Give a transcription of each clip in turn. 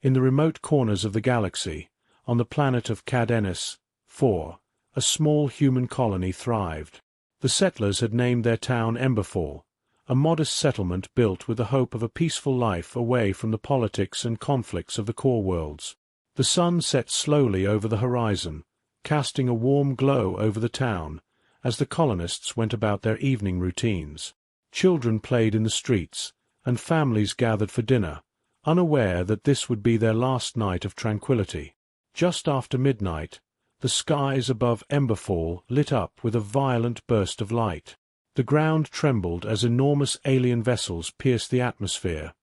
In the remote corners of the galaxy, on the planet of Cadenus 4, a small human colony thrived. The settlers had named their town Emberfall, a modest settlement built with the hope of a peaceful life away from the politics and conflicts of the core worlds. The sun set slowly over the horizon, casting a warm glow over the town, as the colonists went about their evening routines. Children played in the streets, and families gathered for dinner, unaware that this would be their last night of tranquility. Just after midnight, the skies above Emberfall lit up with a violent burst of light. The ground trembled as enormous alien vessels pierced the atmosphere,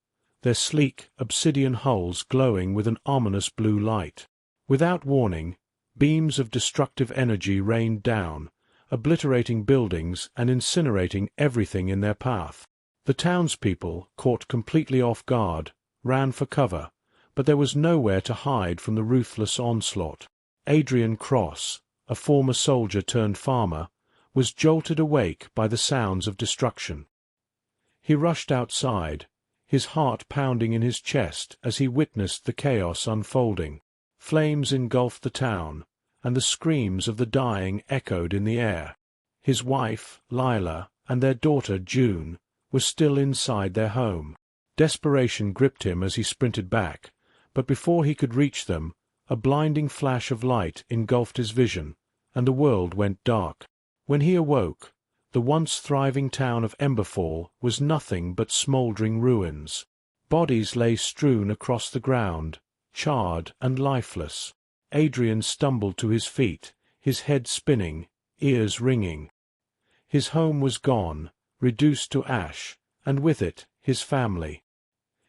their sleek, obsidian hulls glowing with an ominous blue light. Without warning, beams of destructive energy rained down, obliterating buildings and incinerating everything in their path. The townspeople, caught completely off guard, ran for cover, but there was nowhere to hide from the ruthless onslaught. Adrian Cross, a former soldier turned farmer, was jolted awake by the sounds of destruction. He rushed outside, his heart pounding in his chest as he witnessed the chaos unfolding. Flames engulfed the town, and the screams of the dying echoed in the air. His wife, Lila, and their daughter, June, were still inside their home. Desperation gripped him as he sprinted back, but before he could reach them, a blinding flash of light engulfed his vision, and the world went dark. When he awoke, the once thriving town of Emberfall was nothing but smouldering ruins. Bodies lay strewn across the ground, charred and lifeless. Adrian stumbled to his feet, his head spinning, ears ringing. His home was gone, reduced to ash, and with it his family.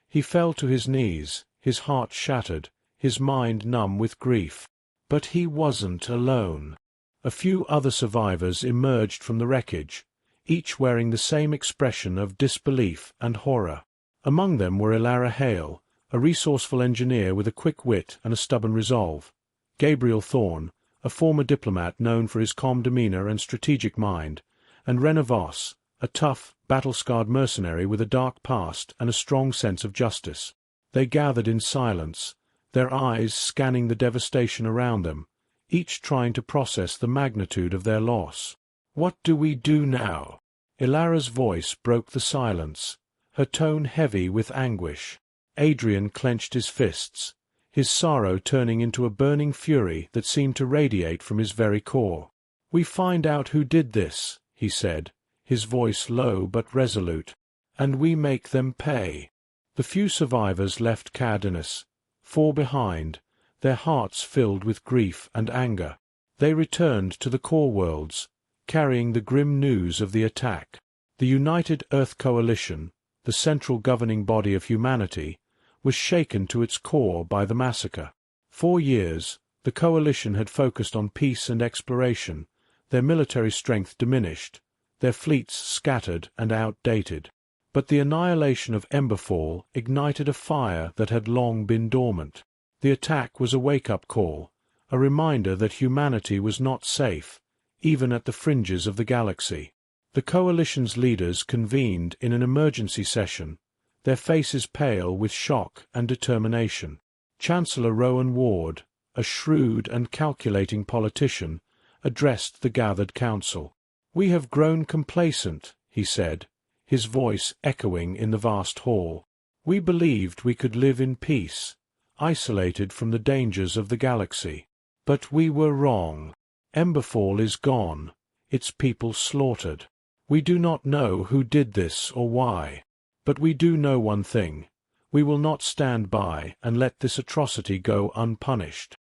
He fell to his knees, his heart shattered, his mind numb with grief. But he wasn't alone. A few other survivors emerged from the wreckage, each wearing the same expression of disbelief and horror. Among them were Ilara Hale, a resourceful engineer with a quick wit and a stubborn resolve; Gabriel Thorne, a former diplomat known for his calm demeanor and strategic mind; and Rena Voss, a tough, battle-scarred mercenary with a dark past and a strong sense of justice. They gathered in silence, their eyes scanning the devastation around them, each trying to process the magnitude of their loss. "What do we do now?" Ilara's voice broke the silence, her tone heavy with anguish. Adrian clenched his fists, his sorrow turning into a burning fury that seemed to radiate from his very core. "We find out who did this," he said, his voice low but resolute, "and we make them pay." The few survivors left Cadenus, 4 behind, their hearts filled with grief and anger. They returned to the core worlds, carrying the grim news of the attack. The United Earth Coalition, the central governing body of humanity, was shaken to its core by the massacre. For years, the coalition had focused on peace and exploration, their military strength diminished, their fleets scattered and outdated. But the annihilation of Emberfall ignited a fire that had long been dormant. The attack was a wake-up call, a reminder that humanity was not safe, even at the fringes of the galaxy. The coalition's leaders convened in an emergency session, their faces pale with shock and determination. Chancellor Rowan Ward, a shrewd and calculating politician, addressed the gathered council. "We have grown complacent," he said, his voice echoing in the vast hall. "We believed we could live in peace, isolated from the dangers of the galaxy. But we were wrong. Emberfall is gone, its people slaughtered. We do not know who did this or why. But we do know one thing: we will not stand by and let this atrocity go unpunished."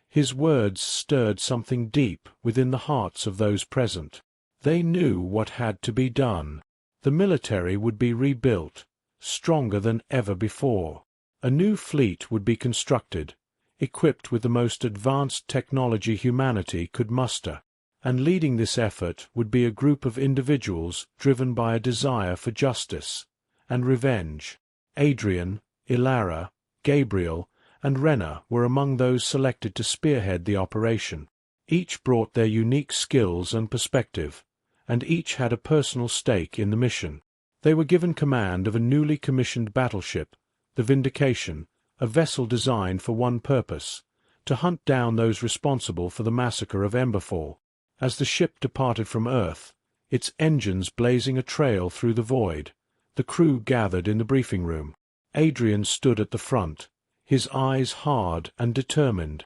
His words stirred something deep within the hearts of those present. They knew what had to be done. The military would be rebuilt, stronger than ever before. A new fleet would be constructed, equipped with the most advanced technology humanity could muster, and leading this effort would be a group of individuals driven by a desire for justice and revenge. Adrian, Ilara, Gabriel, and Rena were among those selected to spearhead the operation. Each brought their unique skills and perspective, and each had a personal stake in the mission. They were given command of a newly commissioned battleship, the Vindication, a vessel designed for one purpose: to hunt down those responsible for the massacre of Emberfall. As the ship departed from Earth, its engines blazing a trail through the void, the crew gathered in the briefing room. Adrian stood at the front, his eyes hard and determined.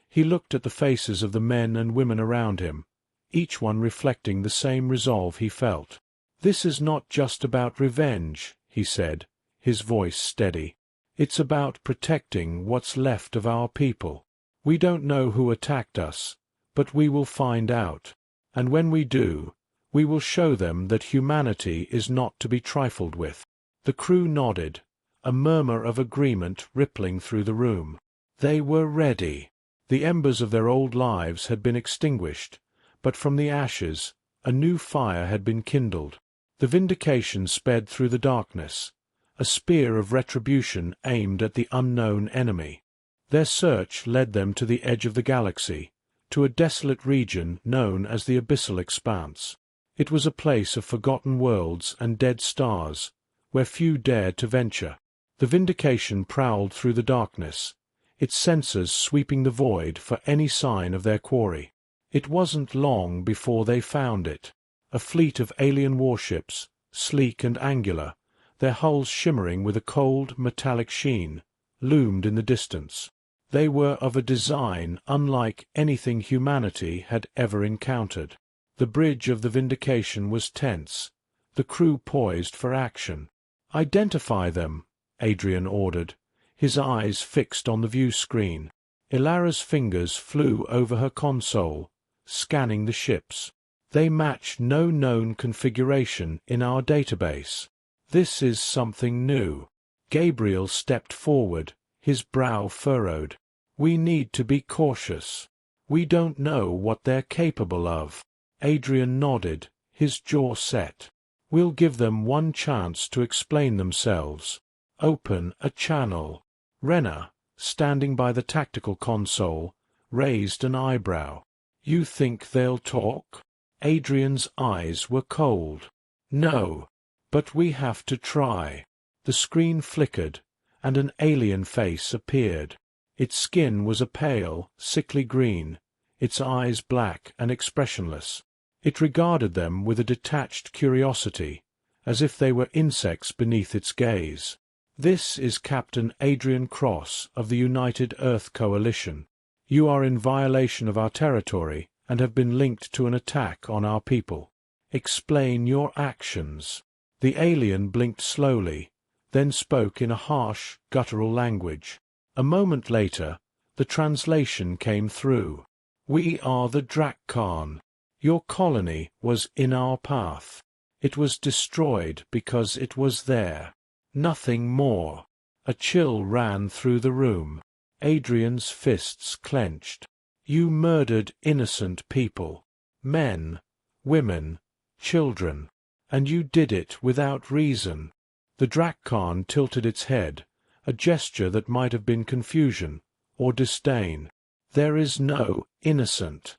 He looked at the faces of the men and women around him, each one reflecting the same resolve he felt. "This is not just about revenge," he said, his voice steady. "It's about protecting what's left of our people. We don't know who attacked us, but we will find out. And when we do, we will show them that humanity is not to be trifled with." The crew nodded, a murmur of agreement rippling through the room. They were ready. The embers of their old lives had been extinguished, but from the ashes a new fire had been kindled. The Vindication sped through the darkness, a spear of retribution aimed at the unknown enemy. Their search led them to the edge of the galaxy, to a desolate region known as the Abyssal Expanse. It was a place of forgotten worlds and dead stars, where few dared to venture. The Vindication prowled through the darkness, its sensors sweeping the void for any sign of their quarry. It wasn't long before they found it. A fleet of alien warships, sleek and angular, their hulls shimmering with a cold, metallic sheen, loomed in the distance. They were of a design unlike anything humanity had ever encountered. The bridge of the Vindication was tense, the crew poised for action. "Identify them," Adrian ordered, his eyes fixed on the view screen. Ilara's fingers flew over her console, scanning the ships. "They match no known configuration in our database. This is something new." Gabriel stepped forward, his brow furrowed. "We need to be cautious. We don't know what they're capable of." Adrian nodded, his jaw set. "We'll give them one chance to explain themselves. Open a channel." Rena, standing by the tactical console, raised an eyebrow. "You think they'll talk?" Adrian's eyes were cold. "No, but we have to try." The screen flickered, and an alien face appeared. Its skin was a pale, sickly green, its eyes black and expressionless. It regarded them with a detached curiosity, as if they were insects beneath its gaze. "This is Captain Adrian Cross of the United Earth Coalition. You are in violation of our territory and have been linked to an attack on our people. Explain your actions." The alien blinked slowly, then spoke in a harsh, guttural language. A moment later, the translation came through. "We are the Drakkan. Your colony was in our path. It was destroyed because it was there. Nothing more." A chill ran through the room. Adrian's fists clenched. "You murdered innocent people, men, women, children, and you did it without reason." The Drakkan tilted its head, a gesture that might have been confusion or disdain. "There is no innocent.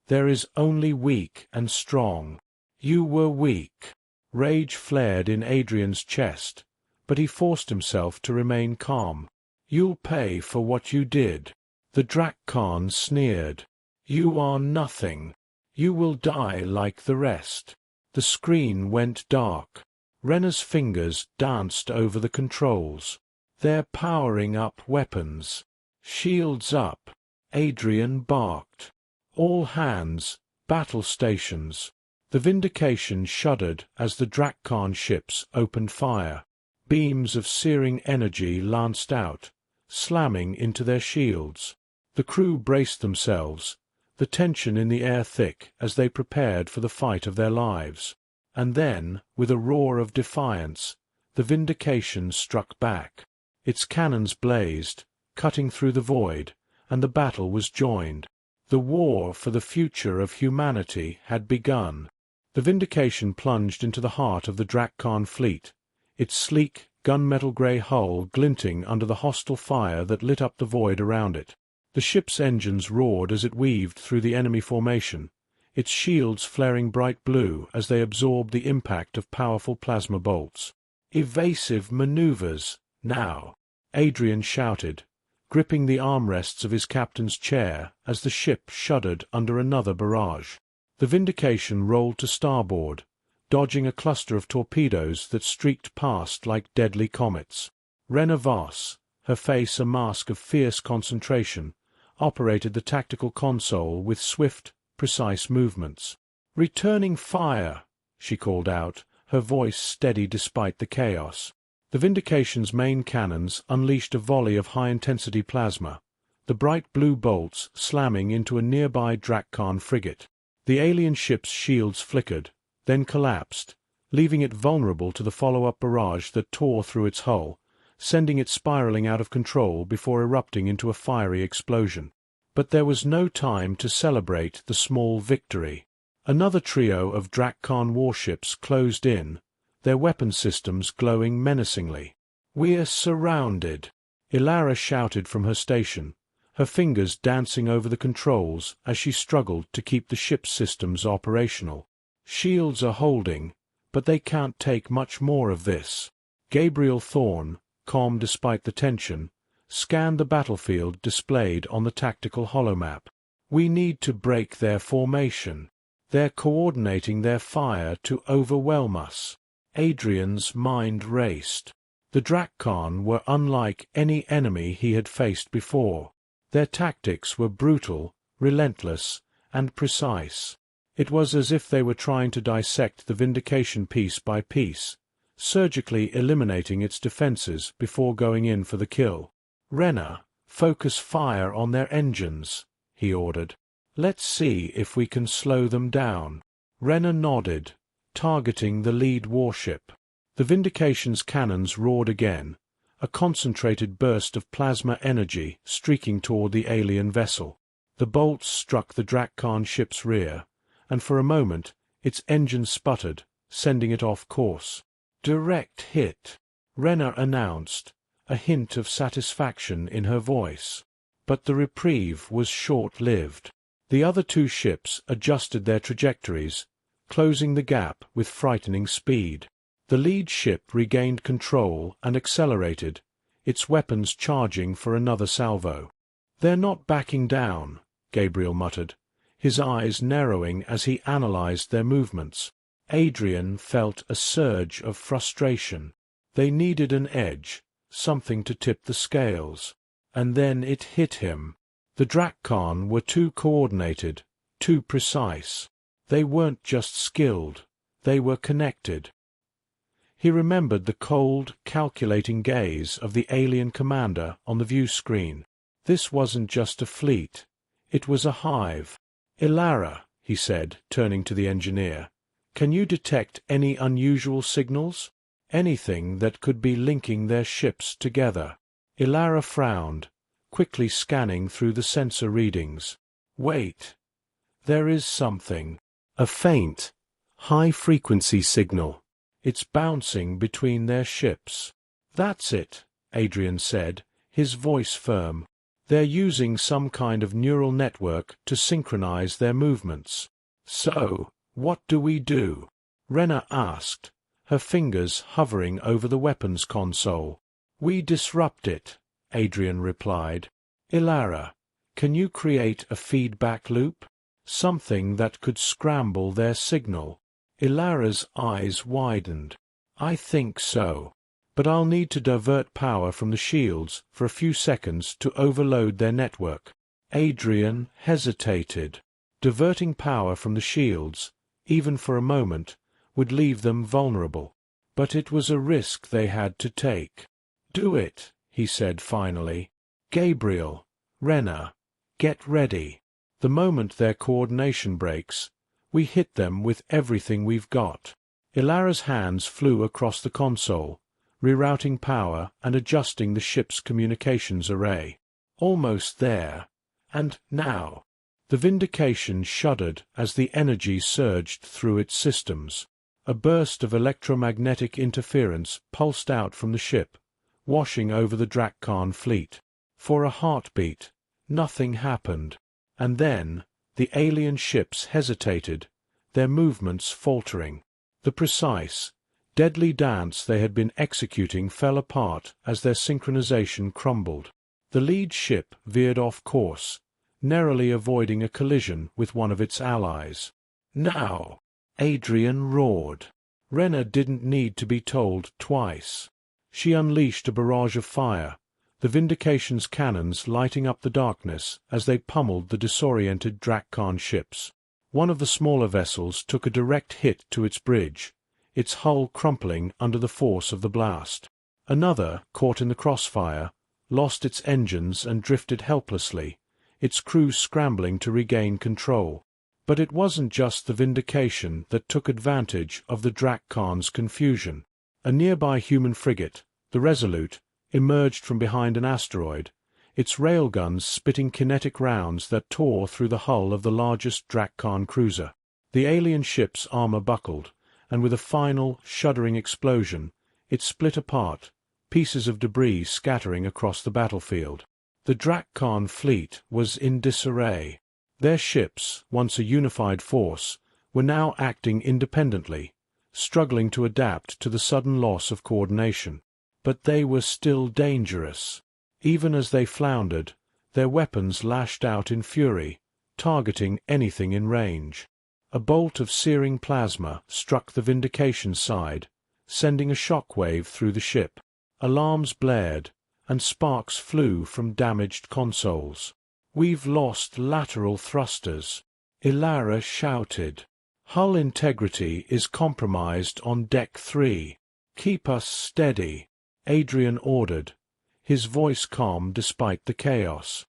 There is only weak and strong. You were weak." Rage flared in Adrian's chest, but he forced himself to remain calm. "You'll pay for what you did." The Drakkan sneered. "You are nothing. You will die like the rest." The screen went dark. Rena's fingers danced over the controls. "They're powering up weapons. Shields up." Adrian barked. "All hands, battle stations." The Vindication shuddered as the Drakkan ships opened fire. Beams of searing energy lanced out, slamming into their shields. The crew braced themselves, the tension in the air thick as they prepared for the fight of their lives. And then, with a roar of defiance, the Vindication struck back. Its cannons blazed, cutting through the void, and the battle was joined. The war for the future of humanity had begun. The Vindication plunged into the heart of the Drakkan fleet, its sleek, gunmetal-grey hull glinting under the hostile fire that lit up the void around it. The ship's engines roared as it weaved through the enemy formation, its shields flaring bright blue as they absorbed the impact of powerful plasma bolts. Evasive maneuvers, now. Adrian shouted, gripping the armrests of his captain's chair as the ship shuddered under another barrage. The Vindication rolled to starboard, dodging a cluster of torpedoes that streaked past like deadly comets. Rena Voss, her face a mask of fierce concentration, operated the tactical console with swift, precise movements. "Returning fire!" she called out, her voice steady despite the chaos. The Vindication's main cannons unleashed a volley of high-intensity plasma, the bright blue bolts slamming into a nearby Drakkan frigate. The alien ship's shields flickered, then collapsed, leaving it vulnerable to the follow-up barrage that tore through its hull, sending it spiraling out of control before erupting into a fiery explosion. But there was no time to celebrate the small victory. Another trio of Drakkan warships closed in, their weapon systems glowing menacingly. "We're surrounded!" Ilara shouted from her station, her fingers dancing over the controls as she struggled to keep the ship's systems operational. "Shields are holding, but they can't take much more of this." Gabriel Thorne, calm despite the tension, scanned the battlefield displayed on the tactical holomap. "We need to break their formation. They're coordinating their fire to overwhelm us." Adrian's mind raced. The Drakkan were unlike any enemy he had faced before. Their tactics were brutal, relentless, and precise. It was as if they were trying to dissect the Vindication piece by piece, surgically eliminating its defenses before going in for the kill. "Rena, focus fire on their engines," he ordered. "Let's see if we can slow them down." Rena nodded, targeting the lead warship. The Vindication's cannons roared again, a concentrated burst of plasma energy streaking toward the alien vessel. The bolts struck the Drakkan ship's rear, and for a moment its engine sputtered, sending it off course. "Direct hit," Rena announced, a hint of satisfaction in her voice. But the reprieve was short-lived. The other two ships adjusted their trajectories, closing the gap with frightening speed. The lead ship regained control and accelerated, its weapons charging for another salvo. "They're not backing down," Gabriel muttered, his eyes narrowing as he analyzed their movements. Adrian felt a surge of frustration. They needed an edge, something to tip the scales. And then it hit him. The Drakkan were too coordinated, too precise. They weren't just skilled, they were connected. He remembered the cold, calculating gaze of the alien commander on the view screen. This wasn't just a fleet, it was a hive. "Ilara," he said, turning to the engineer, "can you detect any unusual signals? Anything that could be linking their ships together?" Ilara frowned, quickly scanning through the sensor readings. "Wait. There is something. A faint, high-frequency signal. It's bouncing between their ships." "That's it," Adrian said, his voice firm. "They're using some kind of neural network to synchronize their movements." "So, what do we do?" Rena asked, her fingers hovering over the weapons console. "We disrupt it," Adrian replied. "Ilara, can you create a feedback loop? Something that could scramble their signal?" Ilara's eyes widened. "I think so. But I'll need to divert power from the shields for a few seconds to overload their network." Adrian hesitated. Diverting power from the shields, even for a moment, would leave them vulnerable. But it was a risk they had to take. "Do it," he said finally. "Gabriel, Rena, get ready. The moment their coordination breaks, we hit them with everything we've got." Ilara's hands flew across the console, rerouting power and adjusting the ship's communications array. Almost there. And now. The Vindication shuddered as the energy surged through its systems. A burst of electromagnetic interference pulsed out from the ship, washing over the Drakkan fleet. For a heartbeat, nothing happened. And then, the alien ships hesitated, their movements faltering. The precise, deadly dance they had been executing fell apart as their synchronization crumbled. The lead ship veered off course, narrowly avoiding a collision with one of its allies. "Now!" Adrian roared. Rena didn't need to be told twice. She unleashed a barrage of fire, the Vindication's cannons lighting up the darkness as they pummeled the disoriented Drakkan ships. One of the smaller vessels took a direct hit to its bridge, its hull crumpling under the force of the blast. Another, caught in the crossfire, lost its engines and drifted helplessly, its crew scrambling to regain control. But it wasn't just the Vindication that took advantage of the Drakkan's confusion. A nearby human frigate, the Resolute, emerged from behind an asteroid, its railguns spitting kinetic rounds that tore through the hull of the largest Drakkan cruiser. The alien ship's armor buckled, and with a final, shuddering explosion, it split apart, pieces of debris scattering across the battlefield. The Drakkan fleet was in disarray. Their ships, once a unified force, were now acting independently, struggling to adapt to the sudden loss of coordination. But they were still dangerous. Even as they floundered, their weapons lashed out in fury, targeting anything in range. A bolt of searing plasma struck the Vindication's side, sending a shockwave through the ship. Alarms blared, and sparks flew from damaged consoles. "We've lost lateral thrusters," Ilara shouted. "Hull integrity is compromised on Deck 3. Keep us steady," Adrian ordered, his voice calm despite the chaos.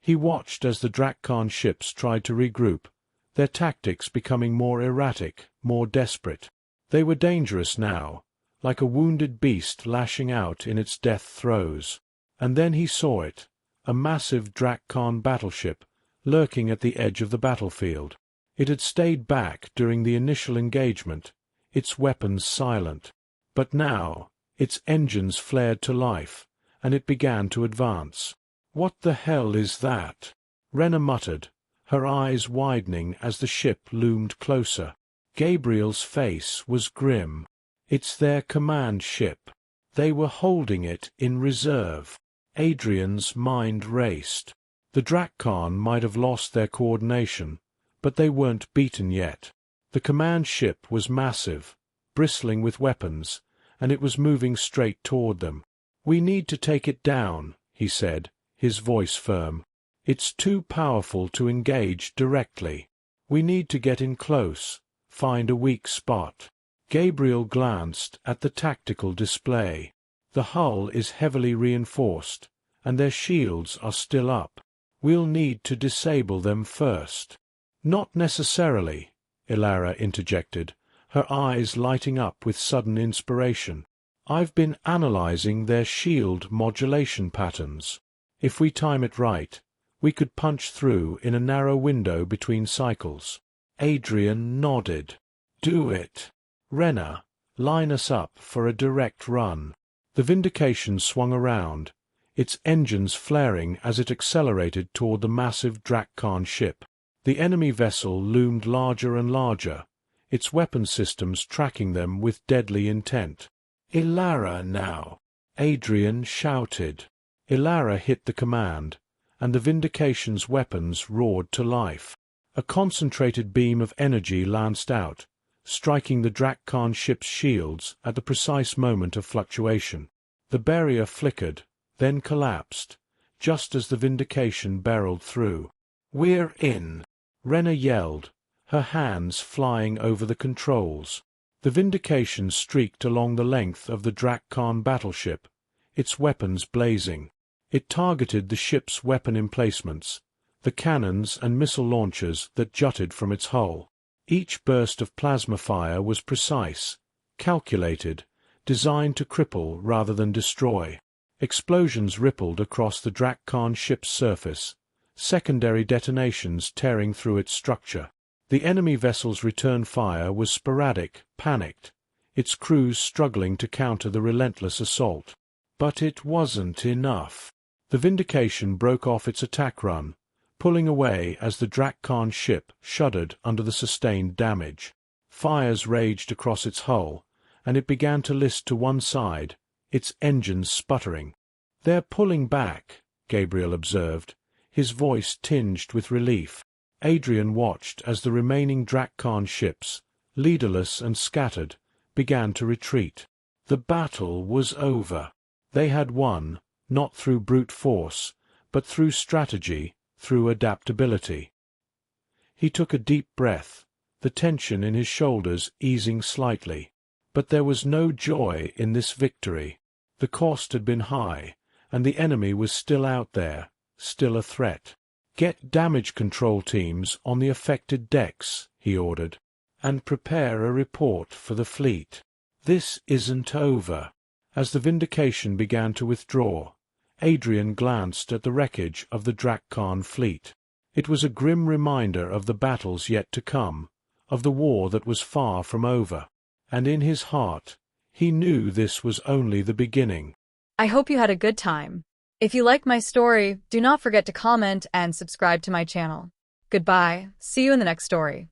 He watched as the Drakkan ships tried to regroup, their tactics becoming more erratic, more desperate. They were dangerous now, like a wounded beast lashing out in its death throes. And then he saw it, a massive Drakkan battleship, lurking at the edge of the battlefield. It had stayed back during the initial engagement, its weapons silent. But now, its engines flared to life, and it began to advance. "What the hell is that?" Rena muttered, her eyes widening as the ship loomed closer. Gabriel's face was grim. "It's their command ship. They were holding it in reserve." Adrian's mind raced. The Drakkan might have lost their coordination, but they weren't beaten yet. The command ship was massive, bristling with weapons, and it was moving straight toward them. "We need to take it down," he said, his voice firm. "It's too powerful to engage directly. We need to get in close, find a weak spot." Gabriel glanced at the tactical display. The hull is heavily reinforced, and their shields are still up. "We'll need to disable them first." "Not necessarily," Ilara interjected, her eyes lighting up with sudden inspiration. "I've been analyzing their shield modulation patterns. If we time it right, we could punch through in a narrow window between cycles." Adrian nodded. "Do it. Rena, line us up for a direct run." The Vindication swung around, its engines flaring as it accelerated toward the massive Drakkan ship. The enemy vessel loomed larger and larger, its weapon systems tracking them with deadly intent. "Ilara now!" Adrian shouted. Ilara hit the command, and the Vindication's weapons roared to life. A concentrated beam of energy lanced out, striking the Drakkan ship's shields at the precise moment of fluctuation. The barrier flickered, then collapsed, just as the Vindication barreled through. "We're in!" Rena yelled, her hands flying over the controls. The Vindication streaked along the length of the Drakkan battleship, its weapons blazing. It targeted the ship's weapon emplacements, the cannons and missile launchers that jutted from its hull. Each burst of plasma fire was precise, calculated, designed to cripple rather than destroy. Explosions rippled across the Drakkan ship's surface, secondary detonations tearing through its structure. The enemy vessel's return fire was sporadic, panicked, its crews struggling to counter the relentless assault. But it wasn't enough. The Vindication broke off its attack run, pulling away as the Drakkan ship shuddered under the sustained damage. Fires raged across its hull, and it began to list to one side, its engines sputtering. "They're pulling back," Gabriel observed, his voice tinged with relief. Adrian watched as the remaining Drakkan ships, leaderless and scattered, began to retreat. The battle was over. They had won, not through brute force, but through strategy, through adaptability. He took a deep breath, the tension in his shoulders easing slightly. But there was no joy in this victory. The cost had been high, and the enemy was still out there, still a threat. "Get damage control teams on the affected decks," he ordered, "and prepare a report for the fleet. This isn't over." As the Vindication began to withdraw, Adrian glanced at the wreckage of the Drakkan fleet. It was a grim reminder of the battles yet to come, of the war that was far from over. And in his heart, he knew this was only the beginning. I hope you had a good time. If you like my story, do not forget to comment and subscribe to my channel. Goodbye. See you in the next story.